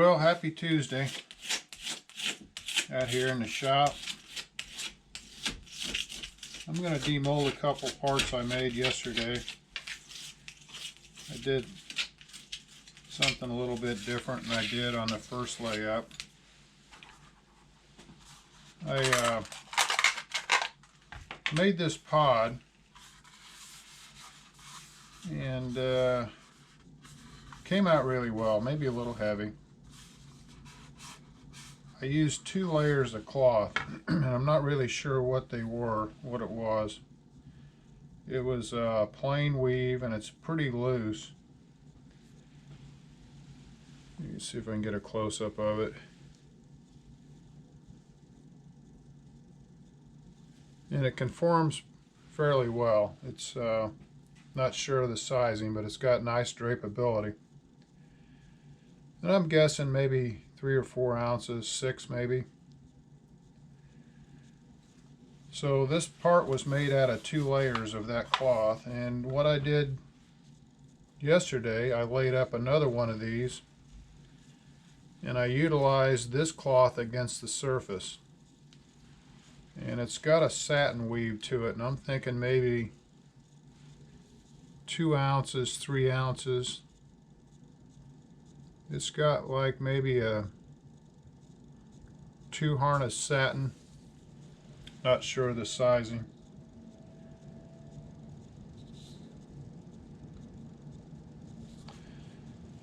Well, happy Tuesday. Out here in the shop. I'm going to demold a couple parts I made yesterday. I did something a little bit different than I did on the first layup. I made this pod and came out really well, maybe a little heavy. I used 2 layers of cloth and I'm not really sure what they were, what it was. It was plain weave and it's pretty loose. Let me see if I can get a close-up of it. And it conforms fairly well. It's not sure of the sizing, but it's got nice drapeability. And I'm guessing maybe 3 or 4 ounces, 6 maybe. So this part was made out of 2 layers of that cloth, and what I did yesterday, I laid up another one of these and I utilized this cloth against the surface. And it's got a satin weave to it, and I'm thinking maybe 2 ounces, 3 ounces. It's got like maybe a 2 harness satin. Not sure of the sizing.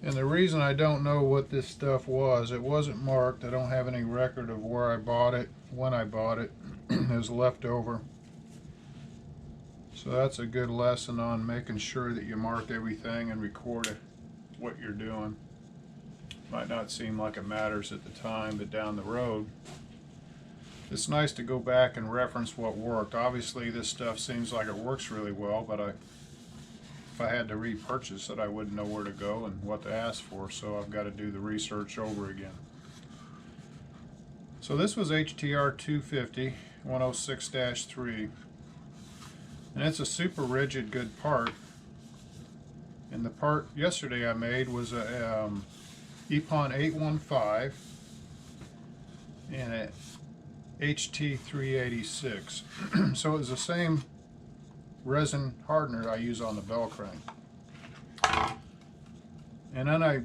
And the reason I don't know what this stuff was, it wasn't marked. I don't have any record of where I bought it, when I bought it. It was left over. So that's a good lesson on making sure that you mark everything and record what you're doing. Might not seem like it matters at the time, but down the road, it's nice to go back and reference what worked. Obviously this stuff seems like it works really well, but if I had to repurchase it, I wouldn't know where to go and what to ask for, so I've got to do the research over again. So this was HTR 250 106-3, and it's a super rigid good part. And the part yesterday I made was a epon 815 and a HT 386. So it was the same resin hardener I use on the bell crane. And then I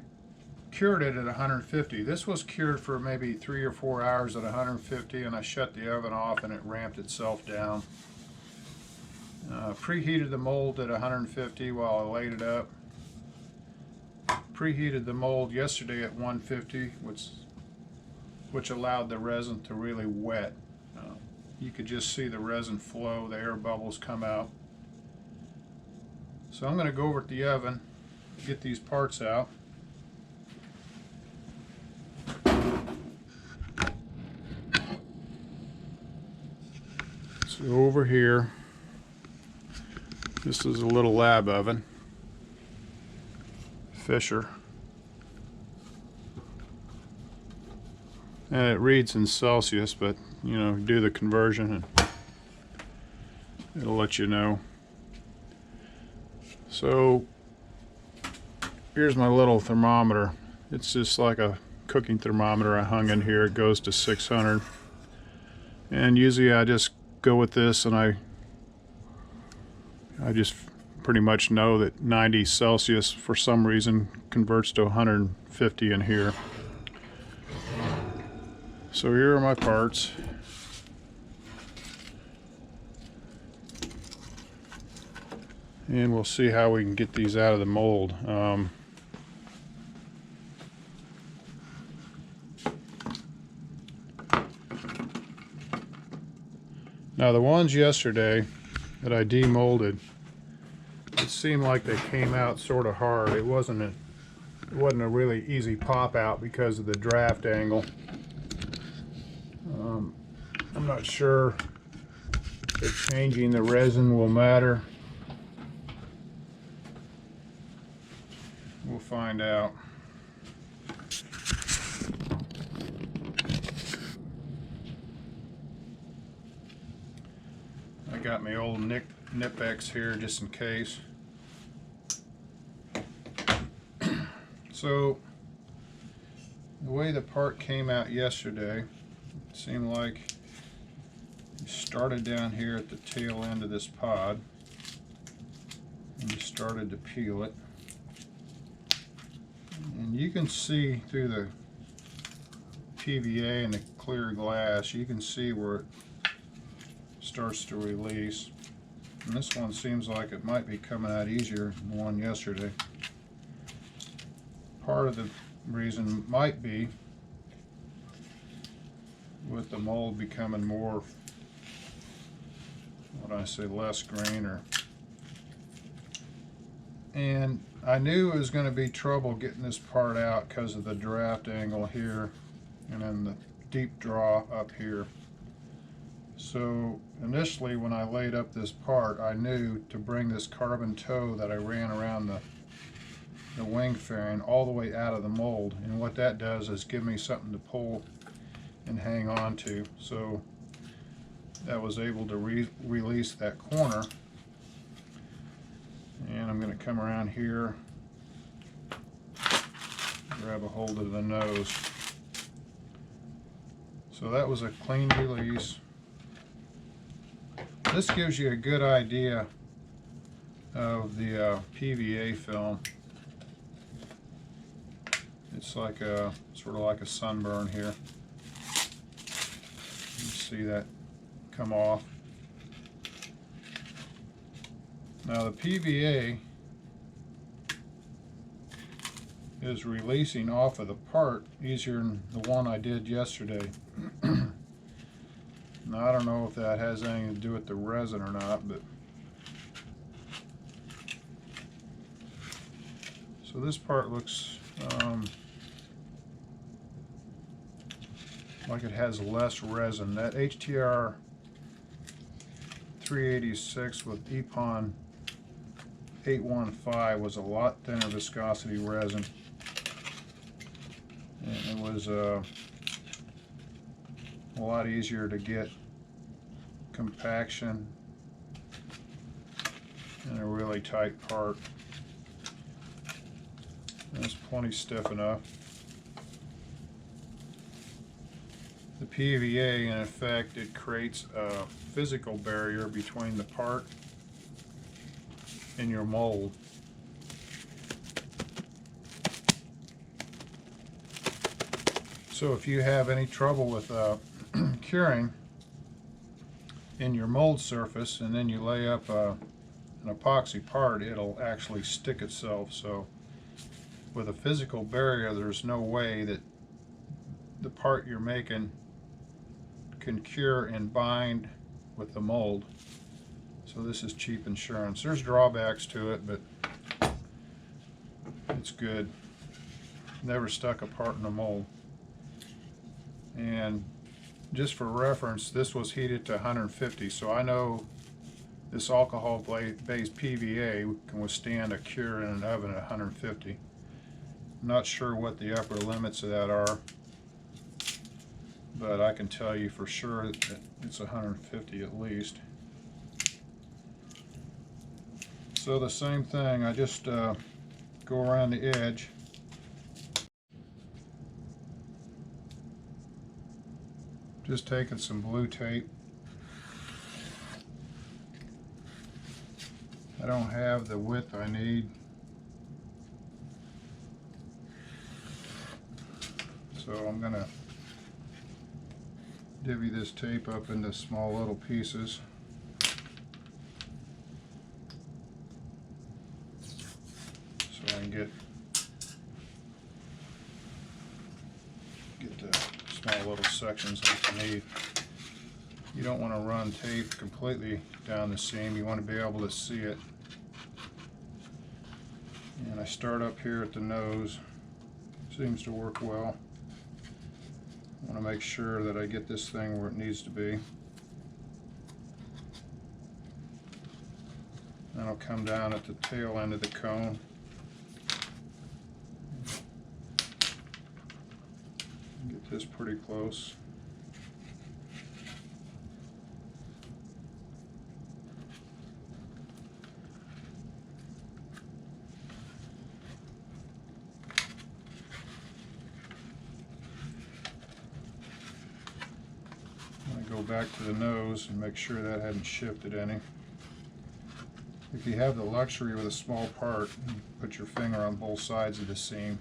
cured it at 150. This was cured for maybe 3 or 4 hours at 150, and I shut the oven off and it ramped itself down. Preheated the mold at 150 while I laid it up. Preheated the mold yesterday at 150, which allowed the resin to really wet. You could just see the resin flow, the air bubbles come out. So I'm going to go over to the oven, get these parts out. So over here, this is a little lab oven, Fisher, and it reads in Celsius, but you know, do the conversion and it'll let you know. So here's my little thermometer. It's just like a cooking thermometer I hung in here. It goes to 600, and usually I just go with this, and I just pretty much know that 90 Celsius for some reason converts to 150 in here. So here are my parts. And we'll see how we can get these out of the mold. Now the ones yesterday that I demolded, it seemed like they came out sort of hard. It wasn't a really easy pop out because of the draft angle. I'm not sure if changing the resin will matter. We'll find out. I got my old Nip-X here just in case. So The way the part came out yesterday, it seemed like you started down here at the tail end of this pod and you started to peel it. And you can see through the PVA and the clear glass, you can see where it starts to release. And this one seems like it might be coming out easier than the one yesterday. Part of the reason might be with the mold becoming more, what do I say, less grain. And I knew it was going to be trouble getting this part out because of the draft angle here and then the deep draw up here. So initially when I laid up this part, I knew to bring this carbon toe that I ran around the wing fairing all the way out of the mold, and what that does is give me something to pull and hang on to. So that was able to release that corner. And I'm going to come around here, grab a hold of the nose. So that was a clean release. This gives you a good idea of the PVA film. It's like a sort of like a sunburn here. You see that come off. Now the PVA is releasing off of the part easier than the one I did yesterday. Now I don't know if that has anything to do with the resin or not, but so this part looks like it has less resin. That HTR 386 with epon 815 was a lot thinner viscosity resin, and it was a lot easier to get compaction in a really tight part. That's plenty stiff enough. The PVA, in effect, it creates a physical barrier between the part and your mold. So if you have any trouble with curing in your mold surface and then you lay up an epoxy part, it'll actually stick itself. So with a physical barrier, there's no way that the part you're making can cure and bind with the mold. So this is cheap insurance. There's drawbacks to it, but it's good. Never stuck a part in a mold. And just for reference, this was heated to 150, so I know this alcohol-based PVA can withstand a cure in an oven at 150. I'm not sure what the upper limits of that are, but I can tell you for sure that it's 150 at least. So the same thing, I just go around the edge. Just taking some blue tape. I don't have the width I need, so I'm gonna divvy this tape up into small little pieces. So I can get the small little sections like you need. You don't want to run tape completely down the seam. You want to be able to see it. And I start up here at the nose. Seems to work well. I want to make sure that I get this thing where it needs to be. Then I'll come down at the tail end of the cone. Get this pretty close. go back to the nose and make sure that hadn't shifted any. If you have the luxury with a small part, you put your finger on both sides of the seam.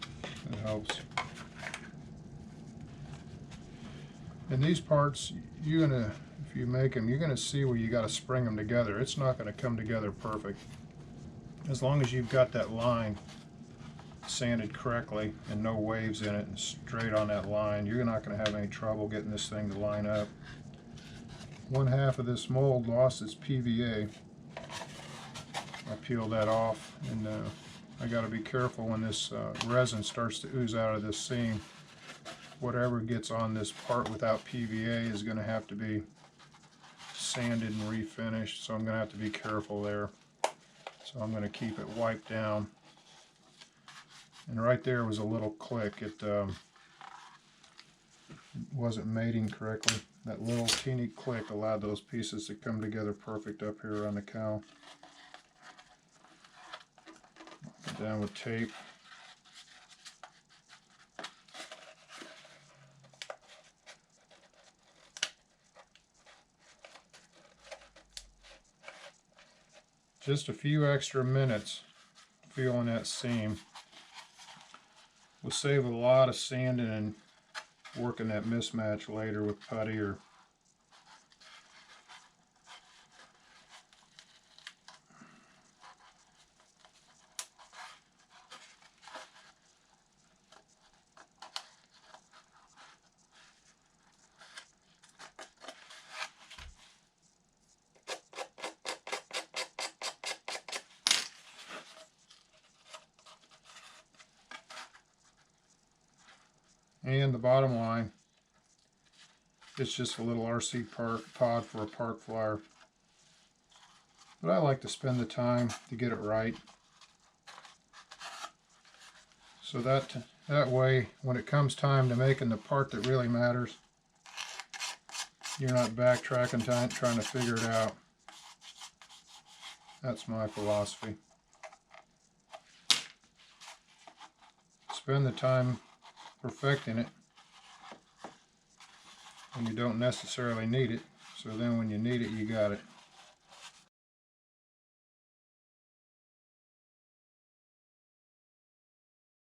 It helps. And these parts, if you make them, you're gonna see where you got to spring them together. It's not going to come together perfect. As long as you've got that line sanded correctly and no waves in it and straight on that line, you're not going to have any trouble getting this thing to line up. One half of this mold lost its PVA. I peeled that off, and I got to be careful when this resin starts to ooze out of this seam. Whatever gets on this part without PVA is going to have to be sanded and refinished, so I'm going to have to be careful there. So I'm going to keep it wiped down. And right there was a little click. It wasn't mating correctly. That little teeny click allowed those pieces to come together perfect up here on the cowl. Down with tape. Just a few extra minutes feeling that seam will save a lot of sanding and working that mismatch later with putty or and the bottom line, it's just a little RC pod for a park flyer. But I like to spend the time to get it right. So that way, when it comes time to making the part that really matters, you're not backtracking trying to figure it out. That's my philosophy. Spend the time perfecting it when you don't necessarily need it, so then when you need it, you got it.